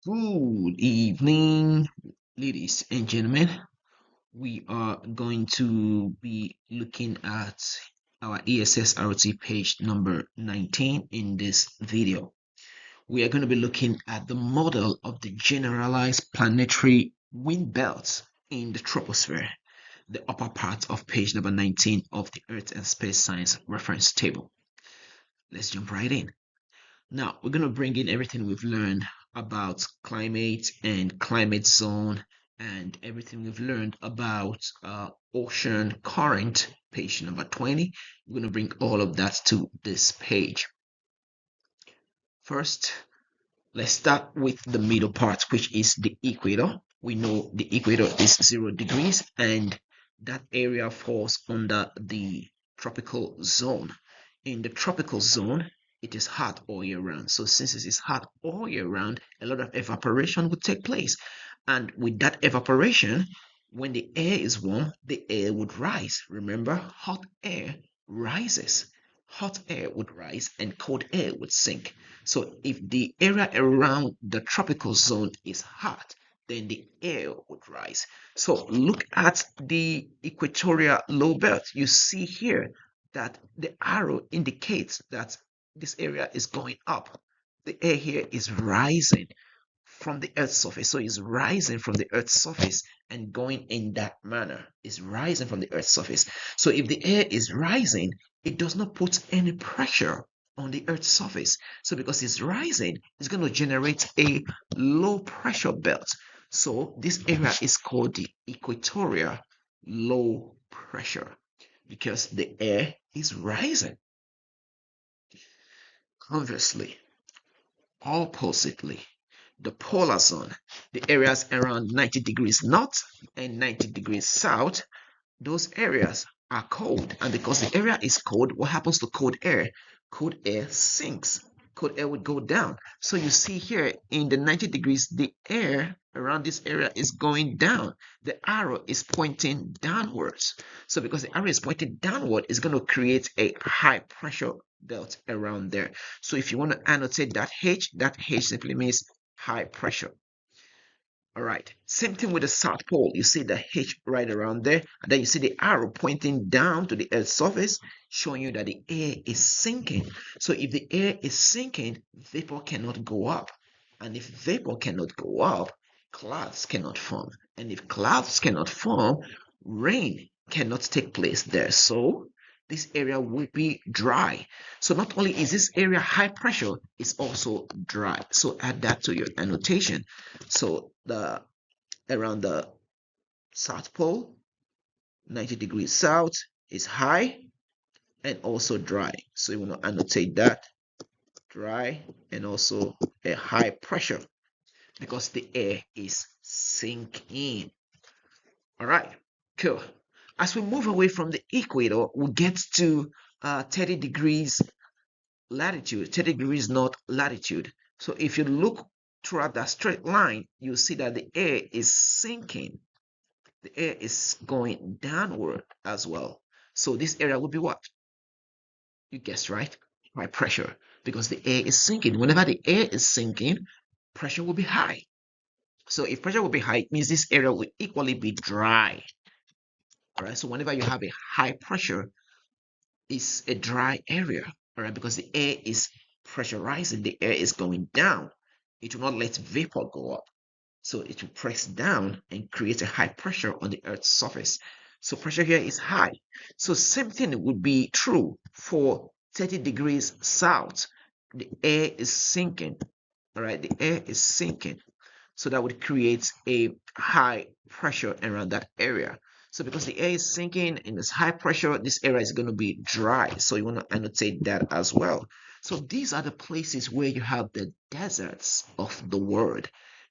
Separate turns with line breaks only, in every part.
Good evening, ladies and gentlemen. We are going to be looking at our ESSRT page number 19 in this video. We are going to be looking at the model of the generalized planetary wind belts in the troposphere, the upper part of page number 19 of the Earth and Space Science reference table. Let's jump right in. Now, we're going to bring in everything we've learned about climate and climate zone and everything we've learned about ocean current, page number 20. We're going to bring all of that to this page. First, let's start with the middle part, which is the equator. We know the equator is 0 degrees and that area falls under the tropical zone. In the tropical zone, it is hot all year round. So since it is hot all year round, a lot of evaporation would take place. And with that evaporation, when the air is warm, the air would rise. Remember, hot air rises. Hot air would rise and cold air would sink. So if the area around the tropical zone is hot, then the air would rise. So look at the equatorial low belt. You see here that the arrow indicates that this area is going up. The air here is rising from the Earth's surface. So it's rising from the Earth's surface and going in that manner. It's rising from the Earth's surface. So if the air is rising, it does not put any pressure on the Earth's surface. So because it's rising, it's going to generate a low pressure belt. So this area is called the equatorial low pressure because the air is rising. Conversely, oppositely, the polar zone, the areas around 90 degrees north and 90 degrees south, those areas are cold. And because the area is cold, what happens to cold air? Cold air sinks. Cold air would go down. So you see here in the 90 degrees, the air around this area is going down. The arrow is pointing downwards. So because the arrow is pointing downward, it's going to create a high pressure belt around there. So if you want to annotate that H simply means high pressure. All right, same thing with the South Pole. You see the H right around there, and then you see the arrow pointing down to the Earth's surface, showing you that the air is sinking. So if the air is sinking, vapor cannot go up. And if vapor cannot go up, clouds cannot form. And if clouds cannot form, rain cannot take place there. So this area will be dry. So not only is this area high pressure, it's also dry. So add that to your annotation. So the around the South Pole, 90 degrees south is high and also dry. So you want to annotate that dry and also a high pressure because the air is sinking. All right, cool. As we move away from the equator, we get to 30 degrees latitude, 30 degrees north latitude. So if you look throughout that straight line, you see that the air is sinking. The air is going downward as well. So this area will be what? You guessed right? High pressure, because the air is sinking. Whenever the air is sinking, pressure will be high. So if pressure will be high, it means this area will equally be dry. All right. So whenever you have a high pressure, it's a dry area. All right, because the air is pressurizing, the air is going down. It will not let vapor go up. So it will press down and create a high pressure on the Earth's surface. So pressure here is high. So same thing would be true for 30 degrees south. The air is sinking. All right, the air is sinking. So that would create a high pressure around that area. So because the air is sinking and it's high pressure, this area is going to be dry. So you want to annotate that as well. So these are the places where you have the deserts of the world.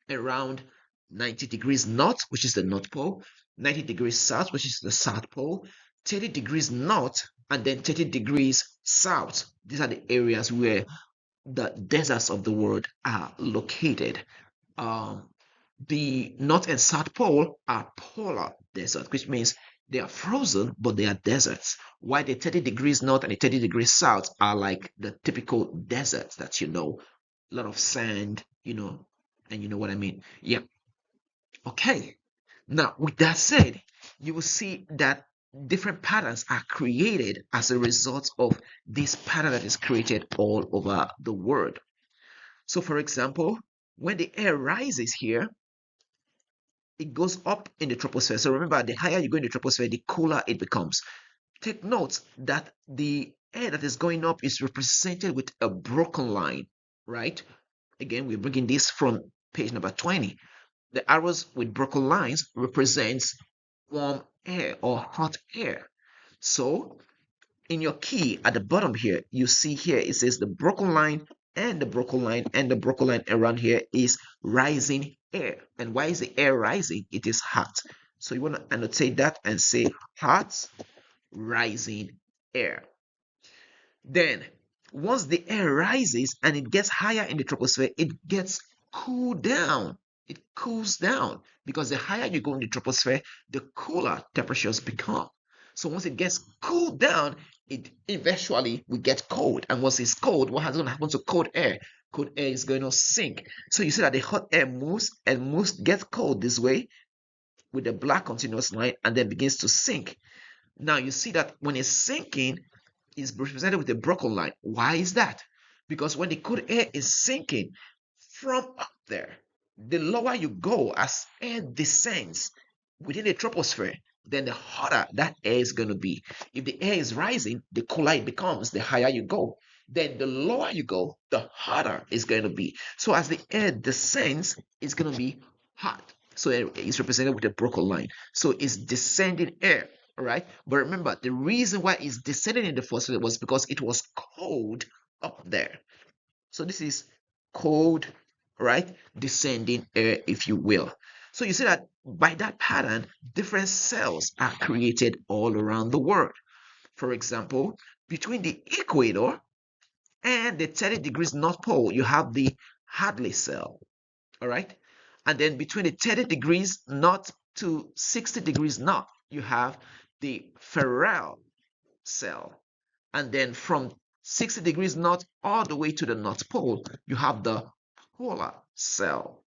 Around 90 degrees north, which is the North Pole, 90 degrees south, which is the South Pole, 30 degrees north, and then 30 degrees south. These are the areas where the deserts of the world are located. The North and South Pole are polar deserts, which means they are frozen, but they are deserts. While the 30 degrees north and the 30 degrees south are like the typical deserts that you know, a lot of sand, And you know what I mean? Yeah. Okay. Now, with that said, you will see that different patterns are created as a result of this pattern that is created all over the world. So, for example, when the air rises here, it goes up in the troposphere. So remember, the higher you go in the troposphere, the cooler it becomes. Take note that the air that is going up is represented with a broken line, right? Again, we're bringing this from page number 20. The arrows with broken lines represents warm air or hot air. So in your key at the bottom here, you see here it says the broken line and the broken line and the broken line around here is rising air. And why is the air rising? It is hot. So you want to annotate that and say hot rising air. Then once the air rises and it gets higher in the troposphere, it gets cooled down. It cools down because the higher you go in the troposphere, the cooler temperatures become. So once it gets cooled down, it eventually will get cold. And once it's cold, what is going to happen to cold air? Cold air is going to sink. So you see that the hot air moves and moves, gets cold this way with the black continuous line and then begins to sink. Now you see that when it's sinking, is represented with a broken line. Why is that? Because when the cold air is sinking from up there, the lower you go as air descends within the troposphere, then the hotter that air is going to be. If the air is rising, the cooler it becomes the higher you go. Then the lower you go, the hotter it's going to be. So as the air descends, it's going to be hot. So it's represented with a broken line. So it's descending air. All right. But remember, the reason why it's descending in the first place was because it was cold up there. So this is cold, right? Descending air, if you will. So you see that by that pattern, different cells are created all around the world. For example, between the equator and the 30 degrees North Pole, you have the Hadley cell. All right. And then between the 30 degrees north to 60 degrees north, you have the Ferrell cell. And then from 60 degrees north all the way to the North Pole, you have the polar cell.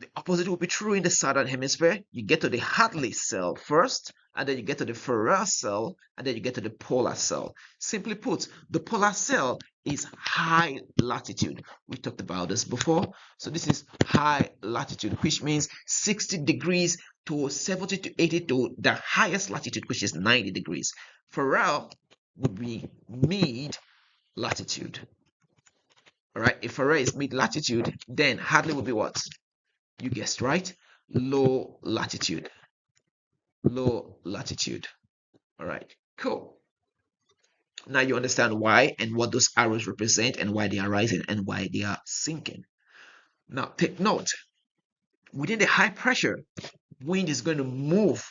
The opposite will be true in the southern hemisphere. You get to the Hadley cell first, and then you get to the Ferrell cell, and then you get to the polar cell. Simply put, the polar cell is high latitude. We talked about this before. So this is high latitude, which means 60 degrees to 70 to 80 to the highest latitude, which is 90 degrees. Ferrell would be mid latitude. All right, if Ferrell is mid latitude, then Hadley will be what? You guessed right, low latitude. Low latitude. All right, cool. Now you understand why and what those arrows represent and why they are rising and why they are sinking. Now take note, within the high pressure, wind is going to move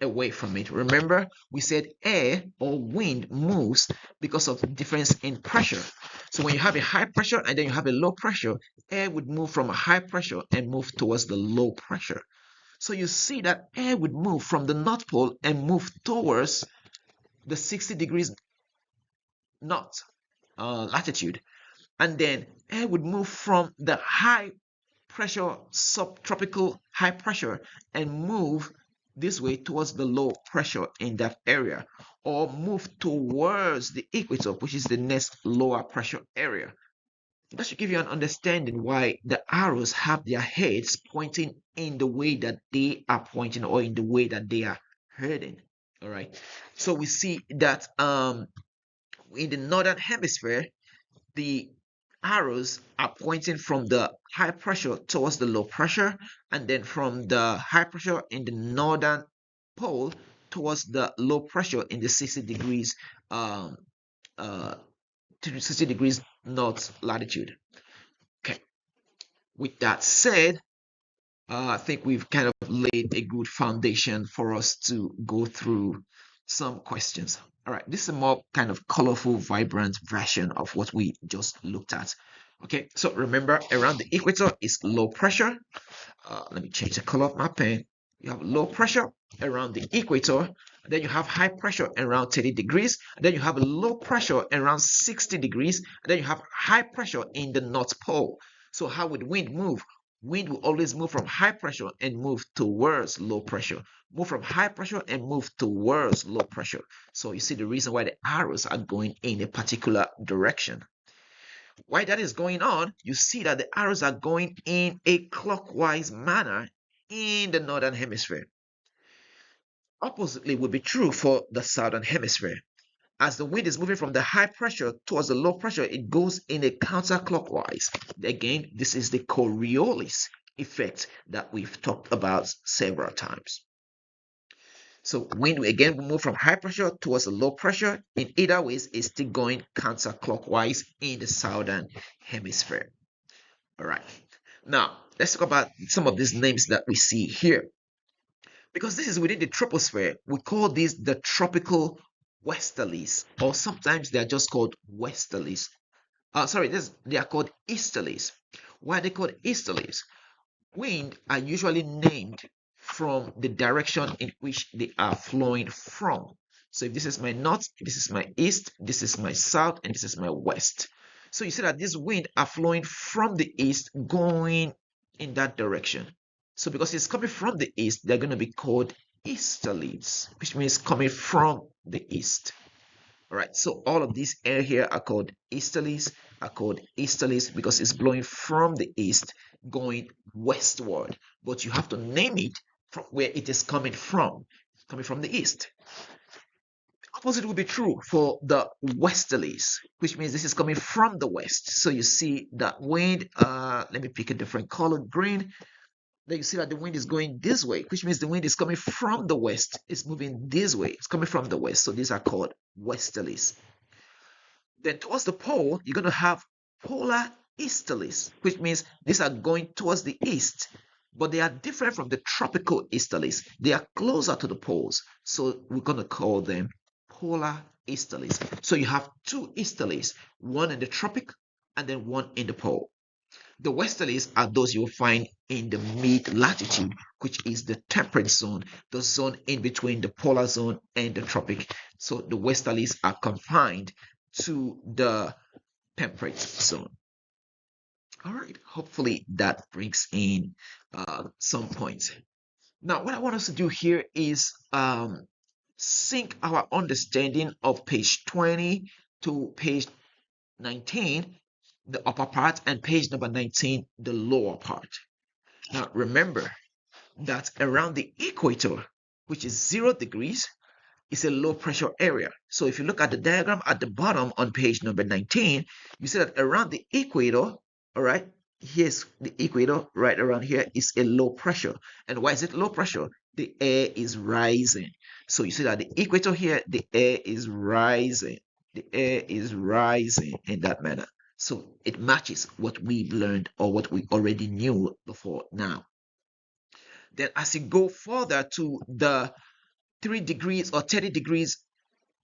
away from it. Remember, we said air or wind moves because of the difference in pressure. So when you have a high pressure and then you have a low pressure, air would move from a high pressure and move towards the low pressure. So you see that air would move from the North Pole and move towards the 60 degrees north latitude. And then air would move from the high pressure, subtropical high pressure, and move this way towards the low pressure in that area, or move towards the equator, which is the next lower pressure area. That should give you an understanding why the arrows have their heads pointing in the way that they are pointing or in the way that they are heading. All right. So we see that in the northern hemisphere, the arrows are pointing from the high pressure towards the low pressure, and then from the high pressure in the northern pole towards the low pressure in the 60 degrees to 60 degrees north latitude. Okay, with that said, I think we've kind of laid a good foundation for us to go through some questions. All right, this is a more kind of colorful, vibrant version of what we just looked at. Okay, so remember, around the equator is low pressure. Let me change the color of my pen. You have low pressure around the equator, and then you have high pressure around 30 degrees, and then you have low pressure around 60 degrees, and then you have high pressure in the North Pole. So how would wind move? Wind will always move from high pressure and move towards low pressure. Move from high pressure and move towards low pressure. So you see the reason why the arrows are going in a particular direction. Why that is going on, you see that the arrows are going in a clockwise manner in the northern hemisphere. Oppositely would be true for the southern hemisphere. As the wind is moving from the high pressure towards the low pressure, it goes in a counterclockwise. Again, this is the Coriolis effect that we've talked about several times. So wind again will move from high pressure towards the low pressure. In either ways, it's still going counterclockwise in the southern hemisphere. All right. Now, let's talk about some of these names that we see here. Because this is within the troposphere, we call these the tropical westerlies, or sometimes they are just called westerlies. They are called easterlies. Why are they called easterlies? Wind are usually named from the direction in which they are flowing from. So if this is my north, this is my east, this is my south, and this is my west. So you see that these winds are flowing from the east, going in that direction. So because it's coming from the east, they're going to be called easterlies, which means coming from the east. All right, so all of these air here are called easterlies, because it's blowing from the east, going westward. But you have to name it from where it is coming from. It's coming from the east. The opposite will be true for the westerlies, which means this is coming from the west. So you see that wind, let me pick a different color, green. Then you see that the wind is going this way, which means the wind is coming from the west. It's moving this way. It's coming from the west. So these are called westerlies. Then towards the pole, you're going to have polar easterlies, which means these are going towards the east, but they are different from the tropical easterlies. They are closer to the poles. So we're going to call them polar easterlies. So you have two easterlies, one in the tropic and then one in the pole. The westerlies are those you'll find in the mid-latitude, which is the temperate zone, the zone in between the polar zone and the tropic. So the westerlies are confined to the temperate zone. All right, hopefully that brings in some points. Now, what I want us to do here is sync our understanding of page 20 to page 19, the upper part, and page number 19, the lower part. Now, remember that around the equator, which is 0 degrees, is a low pressure area. So if you look at the diagram at the bottom on page number 19, you see that around the equator, all right, here's the equator right around here is a low pressure. And why is it low pressure? The air is rising. So you see that the equator here, the air is rising. The air is rising in that manner. So it matches what we've learned or what we already knew before now. Then as you go further to the 3 degrees or 30 degrees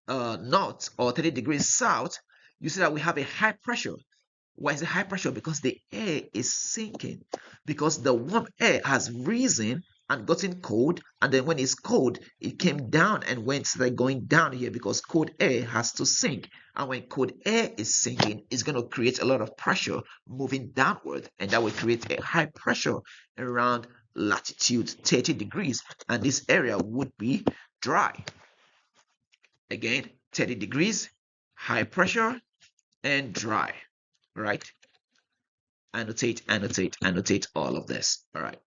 north or 30 degrees south, you see that we have a high pressure. Why is it high pressure? Because the air is sinking. Because the warm air has risen and gotten cold, and then when it's cold, it came down and went like going down here because cold air has to sink. And when cold air is sinking, it's going to create a lot of pressure moving downward, and that will create a high pressure around latitude 30 degrees, and this area would be dry. Again, 30 degrees, high pressure, and dry. Right? Annotate, annotate, annotate all of this. All right.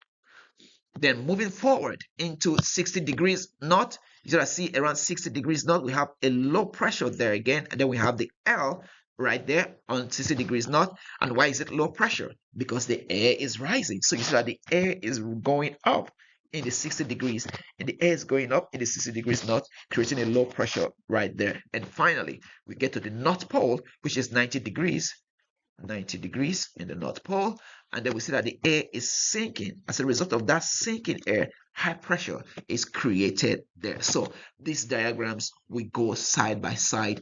Then moving forward into 60 degrees north, you see around 60 degrees north, we have a low pressure there again, and then we have the L right there on 60 degrees north. And why is it low pressure? Because the air is rising. So you see that the air is going up in the 60 degrees, and the air is going up in the 60 degrees north, creating a low pressure right there. And finally, we get to the North Pole, which is 90 degrees in the North Pole, and then we see that the air is sinking. As a result of that sinking air, high pressure is created there. So these diagrams we go side by side.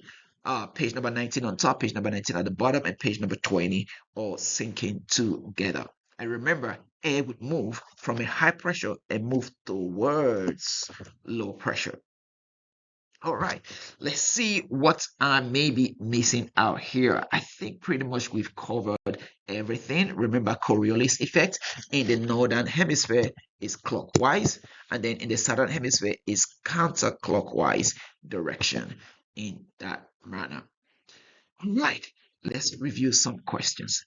Page number 19 on top, page number 19 at the bottom, and page number 20 all sinking together. And remember, air would move from a high pressure and move towards low pressure. All right, let's see what I may be missing out here. I think pretty much we've covered everything. Remember, Coriolis effect in the northern hemisphere is clockwise, and then in the southern hemisphere is counterclockwise direction in that manner. All right, let's review some questions.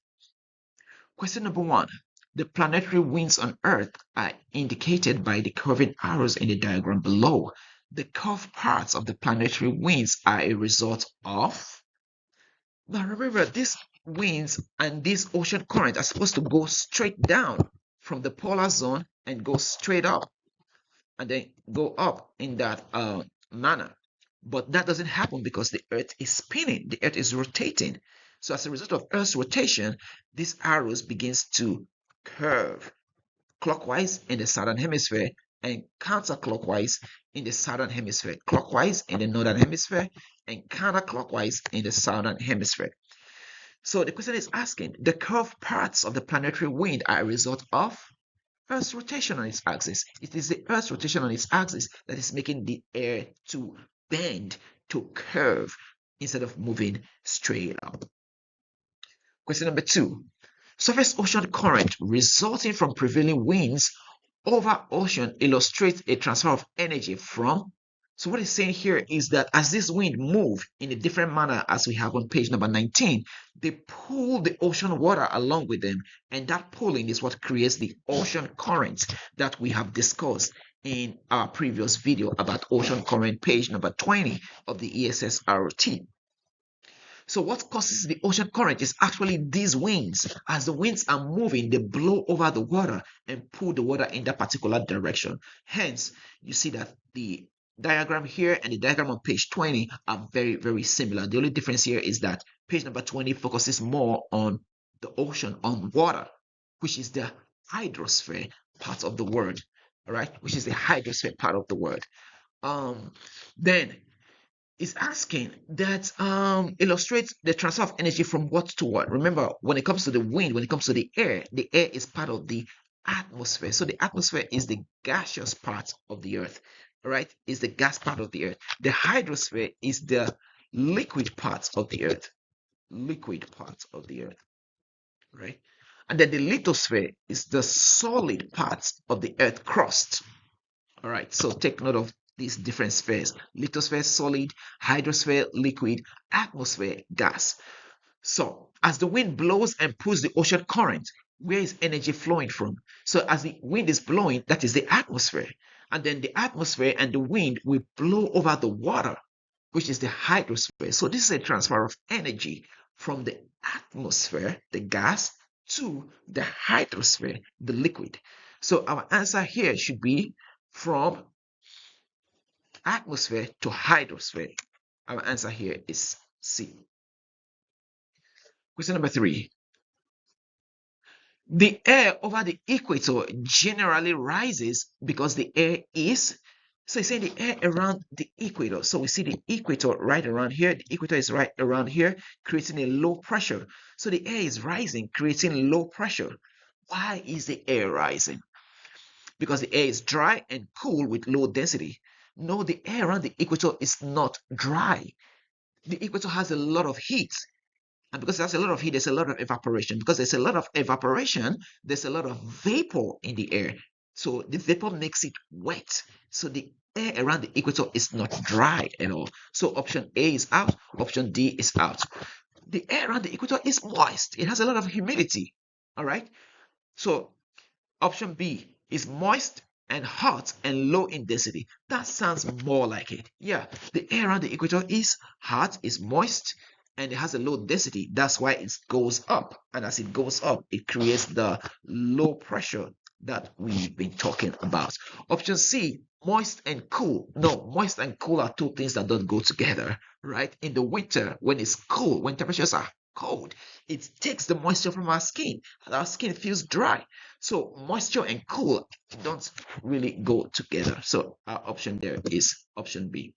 Question number one. The planetary winds on Earth are indicated by the curving arrows in the diagram below. The curved parts of the planetary winds are a result of. Now remember, these winds and this ocean current are supposed to go straight down from the polar zone and go straight up and then go up in that manner. But that doesn't happen because the Earth is spinning, the Earth is rotating. So as a result of Earth's rotation, these arrows begins to curve clockwise in the southern hemisphere and counterclockwise in the southern hemisphere, clockwise in the northern hemisphere and counterclockwise in the southern hemisphere. So the question is asking, the curved parts of the planetary wind are a result of Earth's rotation on its axis. It is the Earth's rotation on its axis that is making the air to bend, to curve, instead of moving straight up. Question number two. Surface ocean current resulting from prevailing winds over ocean illustrates a transfer of energy from. So what it's saying here is that as this wind move in a different manner as we have on page number 19, they pull the ocean water along with them, and that pulling is what creates the ocean currents that we have discussed in our previous video about ocean current, page number 20 of the ESSRT. So what causes the ocean current is actually these winds. As the winds are moving, they blow over the water and pull the water in that particular direction. Hence, you see that the diagram here and the diagram on page 20 are very, very similar. The only difference here is that page number 20 focuses more on the ocean, on water, which is the hydrosphere part of the word, all right, which is the hydrosphere part of the word. Then is asking that illustrates the transfer of energy from what to what. Remember, when it comes to the wind, when it comes to the air is part of the atmosphere. So the atmosphere is the gaseous part of the earth, right? Is the gas part of the earth. The hydrosphere is the liquid part of the earth, liquid part of the earth, right? And then the lithosphere is the solid part of the earth crust. All right, so take note of these different spheres: lithosphere, solid; hydrosphere, liquid; atmosphere, gas. So as the wind blows and pulls the ocean current, where is energy flowing from? So as the wind is blowing, that is the atmosphere. And then the atmosphere and the wind will blow over the water, which is the hydrosphere. So this is a transfer of energy from the atmosphere, the gas, to the hydrosphere, the liquid. So our answer here should be from atmosphere to hydrosphere. Our answer here is C. Question number 3. The air over the equator generally rises because the air is, so it's saying the air around the equator. So we see the equator right around here. The equator is right around here, creating a low pressure. So the air is rising, creating low pressure. Why is the air rising? Because the air is dry and cool with low density. No, the air around the equator is not dry. The equator has a lot of heat. And because there's a lot of heat, there's a lot of evaporation. Because there's a lot of evaporation, there's a lot of vapor in the air. So the vapor makes it wet. So the air around the equator is not dry at all. So option A is out. Option D is out. The air around the equator is moist. It has a lot of humidity. All right. So option B is moist and hot and low in density. That sounds more like it. Yeah, the air around the equator is hot, is moist, and it has a low density. That's why it goes up. And as it goes up, it creates the low pressure that we've been talking about. Option C, moist and cool. No, moist and cool are two things that don't go together, right? In the winter, when it's cool, when temperatures are cold, it takes the moisture from our skin and our skin feels dry. So moisture and cool don't really go together. So our option there is option B.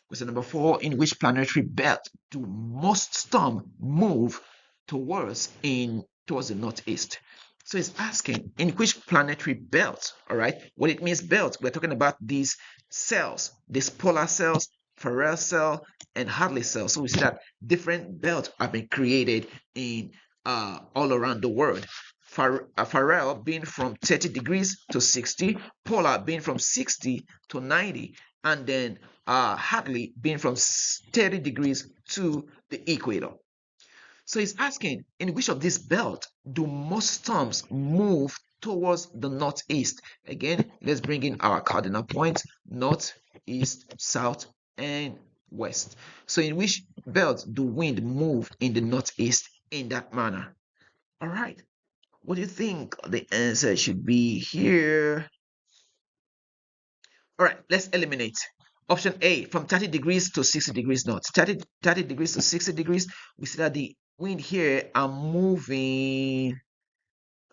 Question number 4, in which planetary belt do most storms move towards the northeast? So it's asking in which planetary belt, all right? What it means belt, we're talking about these cells, these polar cells Ferrell cell, and Hadley cell. So we see that different belts have been created in all around the world. Ferrell being from 30 degrees to 60, polar being from 60 to 90, and then Hadley being from 30 degrees to the equator. So he's asking, in which of these belts do most storms move towards the northeast? Again, let's bring in our cardinal points: north, east, south, and west. So in which belt do wind move in the northeast in that manner? All right. What do you think the answer should be here? All right, let's eliminate. Option A, from 30 degrees to 60 degrees north. 30 degrees to 60 degrees, we see that the wind here are moving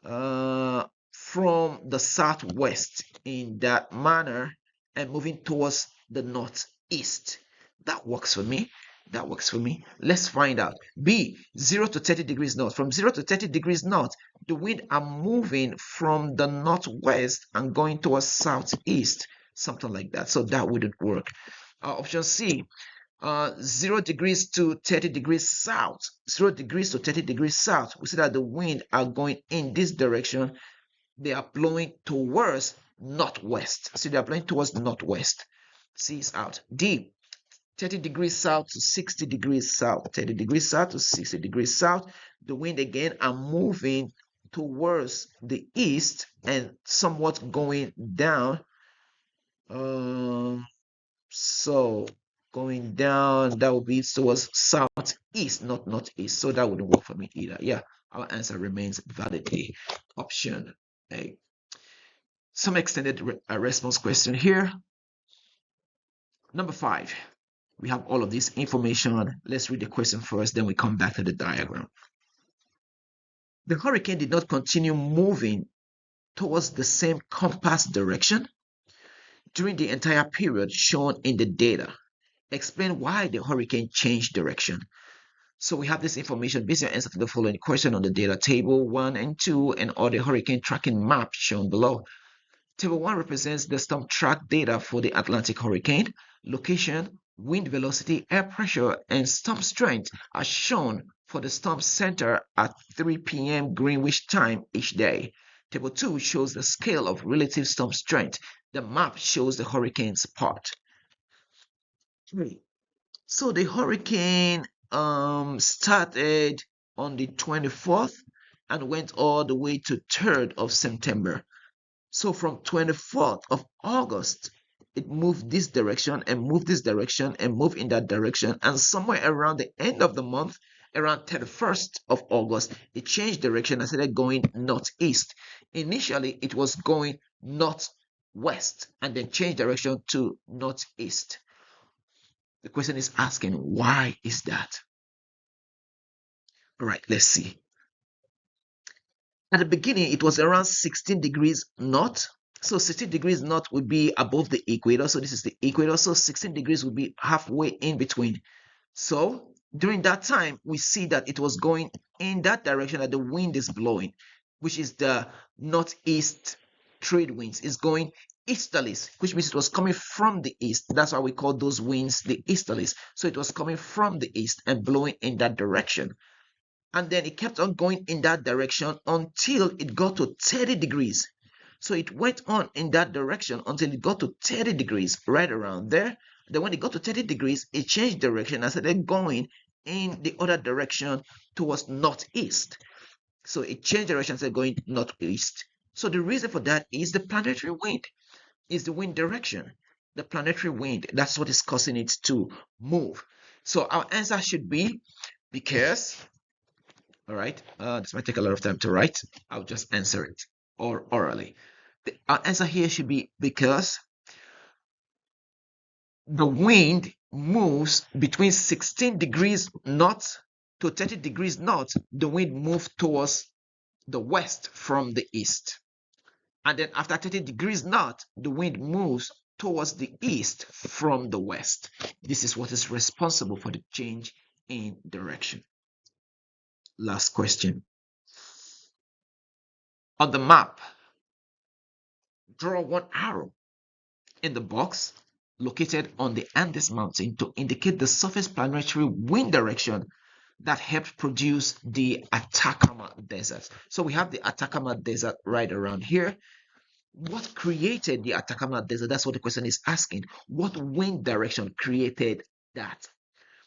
from the southwest in that manner and moving towards the northeast. That works for me. That works for me. Let's find out. B, 0 to 30 degrees north. From 0 to 30 degrees north, the wind are moving from the northwest and going towards southeast, something like that. So that wouldn't work. Option C, 0 degrees to 30 degrees south. 0 degrees to 30 degrees south. We see that the wind are going in this direction. They are blowing towards northwest. See, they are blowing towards northwest. C is out. D, 30 degrees south to 60 degrees south. 30 degrees south to 60 degrees south. The wind again are moving towards the east and somewhat going down. So going down, that would be towards southeast, not northeast. So that wouldn't work for me either. Yeah, our answer remains valid A. Option A. Some extended response question here. Number 5. We have all of this information. Let's read the question first, then we come back to the diagram. The hurricane did not continue moving towards the same compass direction during the entire period shown in the data. Explain why the hurricane changed direction. So we have this information based on answer to the following question on the data table 1 and 2 and all the hurricane tracking map shown below. Table 1 represents the storm track data for the Atlantic hurricane. Location, wind velocity, air pressure, and storm strength are shown for the storm center at 3 p.m. Greenwich time each day. Table 2 shows the scale of relative storm strength. The map shows the hurricane's path. So the hurricane started on the 24th and went all the way to 3rd of September. So from 24th of August, it moved this direction and moved this direction and moved in that direction. And somewhere around the end of the month, around 31st of August, it changed direction and started going northeast. Initially, it was going northwest and then changed direction to northeast. The question is asking, why is that? All right, let's see. At the beginning, it was around 16 degrees north. So 16 degrees north would be above the equator. So this is the equator. So 16 degrees would be halfway in between. So during that time, we see that it was going in that direction that the wind is blowing, which is the northeast trade winds. It's going easterlies, which means it was coming from the east. That's why we call those winds the easterlies. So it was coming from the east and blowing in that direction. And then it kept on going in that direction until it got to 30 degrees. So it went on in that direction until it got to 30 degrees, right around there. Then when it got to 30 degrees, it changed direction and started going in the other direction towards northeast. So it changed direction and started going northeast. So the reason for that is the planetary wind, is the wind direction. The planetary wind, that's what is causing it to move. So our answer should be because, all right, this might take a lot of time to write. I'll just answer it or orally. Our answer here should be because the wind moves between 16 degrees north to 30 degrees north. The wind moves towards the west from the east. And then after 30 degrees north, the wind moves towards the east from the west. This is what is responsible for the change in direction. Last question. On the map, draw one arrow in the box located on the Andes Mountain to indicate the surface planetary wind direction that helped produce the Atacama Desert. So we have the Atacama Desert right around here. What created the Atacama Desert? That's what the question is asking. What wind direction created that?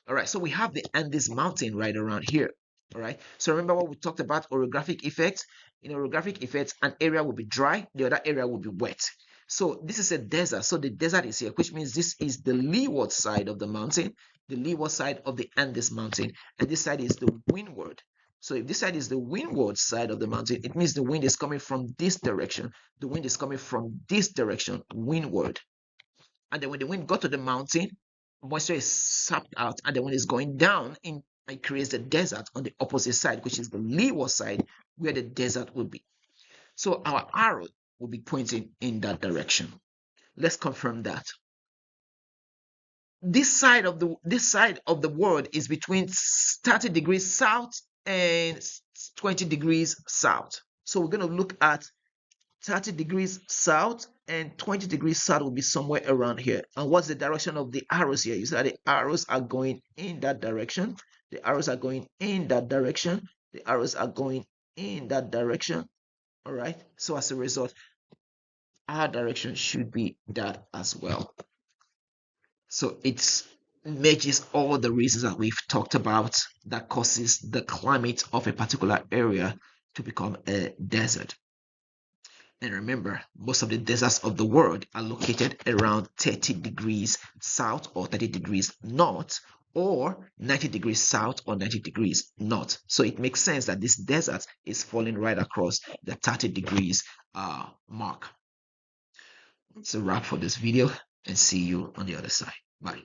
All right, so we have the Andes Mountain right around here. All right, so remember what we talked about orographic effects. In orographic effects, an area will be dry, the other area will be wet. So this is a desert. So the desert is here, which means this is the leeward side of the mountain, the leeward side of the Andes Mountain, and this side is the windward. So if this side is the windward side of the mountain, it means the wind is coming from this direction. The wind is coming from this direction, windward. And then when the wind got to the mountain, moisture is sucked out, and then when it's going down, it creates the desert on the opposite side, which is the leeward side, where the desert will be. So our arrow will be pointing in that direction. Let's confirm that. This side of the world is between 30 degrees south and 20 degrees south. So we're going to look at 30 degrees south and 20 degrees south will be somewhere around here. And what's the direction of the arrows here? You see that the arrows are going in that direction. The arrows are going in that direction. The arrows are going in that direction. All right. So as a result, our direction should be that as well. So it merges all the reasons that we've talked about that causes the climate of a particular area to become a desert. And remember, most of the deserts of the world are located around 30 degrees south or 30 degrees north, or 90 degrees south or 90 degrees north. So it makes sense that this desert is falling right across the 30 degrees mark. It's a wrap for this video, and see you on the other side. Bye.